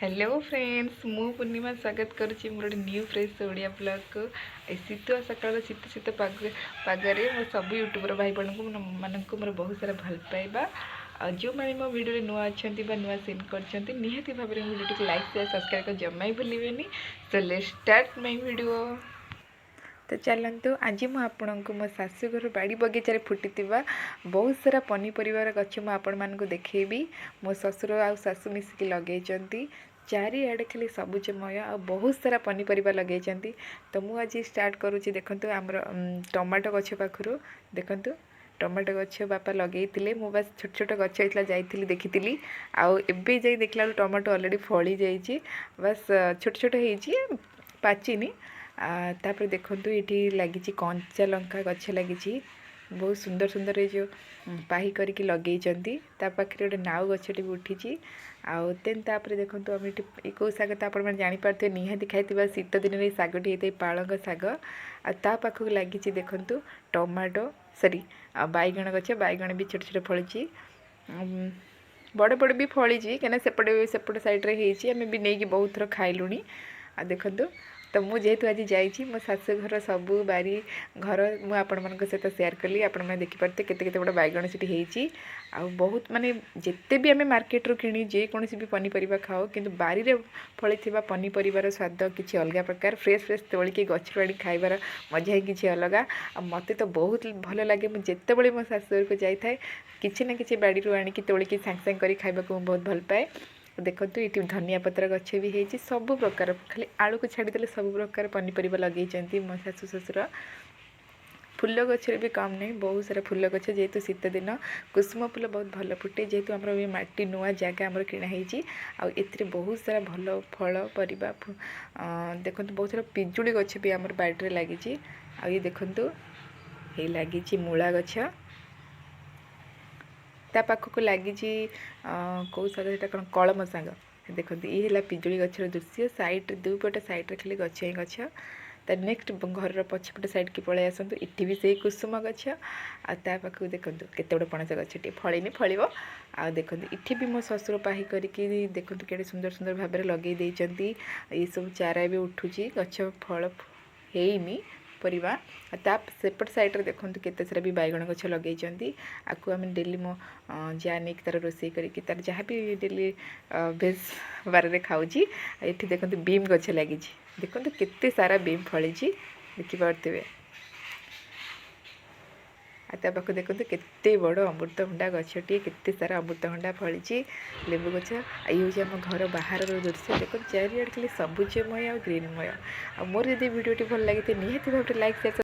Hello friends मु पूर्णिमा स्वागत करुच्ची मोर न्यू फ्रेश ओडिया ब्लॉग को शीतुआ सकाल शीत शीत पागरे मो सब यूट्यूबर भाई मानक मोर बहुत सारा भल पाइबा जो मैंने मो वीडियो नुआ अच्छा नुआ सेंड कर निहाती भाव में वीडियो लाइक शेयर सब्सक्राइब कर जमा ही भूलें। So let's start my video. तो चलतु आज मुझे मो शाशुघर बाड़ी बगीचार फुटी बहुत सारा पनीपरिवार गछ मुझे देखी मो ससुर आ शाशु मिसिकी लगे चारिआडे खाली सबुजमय आ बहुत सारा पनीपरिया लगे। तो मुझे आज स्टार्ट करुँची देखु आमर टमाटो गछ पाखु देखु टमाटो गछ बापा लगे मु बस छोट छोट गछ होता जाइली देखी आउ देखला टमाटो अलरेडी फली जाइए बस छोट छोट हो पाचिनी तापर देखु ये लगी कंचा लंका गछ लगी बहुत सुंदर सुंदर जो पाही करके लगे पाखे गोटे नाउ गछटी भी उठी आउ तेन तापर देखु आम ये कौ शाग तो आप जापारे निहाती खाई शीत दिन में शागटी होता है पालंग शाग आ पाखक लगी देखु टमाटो सॉरी बैगण गछ बैगण भी छोट छोट फली बड़ बड़ भी फली कहीं सेपटे साइड्रे होमें भी नहीं बहुत थर खाइलुणी आ देखु तो मुझे जेहेतु आज जाइए मो शाशुघर सबू बारी घर मुझे सहित सेयार कली आपने देखिपारे केते बड़ा बैगण से बहुत माने जिते भी आम मार्केट रू किणी जेकोसी भी पनीपरिया खाओ किंतु बारी रे फली पनीपरियार स्वाद किसी अलग प्रकार फ्रेश फ्रेश तोलिकी गचर आनी खाइबार मजा ही किसी अलग मत तो बहुत भल लगे मुझे बड़े मो शाशुघर को जाए किसी ना कि बाड़ी आणिकी तोलिकी सांगे सांगे कर खाइबा को बहुत भल पाए। देखो ये धनिया पत्र गछ भी है सब प्रकार खाली आलू को छाड़देले सब प्रकार पनीपरिया लगे मो शाशु ससुर फूल गच भी कम नहीं बहुत सारा फूल गछ जेहेतु शीत दिन कुसुम फूल बहुत भल फुटे जेहेतु आम माटी नुआ जगह आम किणाई आउ बहुत सारा भल फल परिबा देखो बहुत सारा पिजुली गछ भी आम बाड़े लगी ये देखु ये लगी मूला गछ ता पाखक लगी कौ शाग से कौन कलम शाग देखो ये है पिजुली गचर दृश्य सैड्रे दुईपटे सैड्रे खाली गछ ही गछ तो नेक्स्ट घर पछपटे साइड की पलि आसतु इटी भी से कुसुम गछ आ पाखक देखो केते बड़ पणस गछटी फलिनी फल आ देखो इटी भी मो ससुर पाही करके देखो के सुंदर सुंदर भाव में लगे ये सब चारा भी उठुची गछ फल हेनी परिवा सेपट साइड्रे देखो केते सारा भी बैगण गछ लगे आपको आम डेली मो जा नहीं तार रोसे करके तार जहाँ भी डेली भेज बार खाऊँ ये देखो बीम गछ लगी देखो केते सारा बीम फली देखिपे पाख देखो केते बड़ अमृतभंडा गछटी केते सारा अमृतभंडा फली लेबू गछ ये हूँ आम घर बाहर दृश्य देखो चारिआडे खाली सबुजमय और ग्रीनमय मोर यदि वीडियोटी भल लगे निहाती भाव लाइक शेयर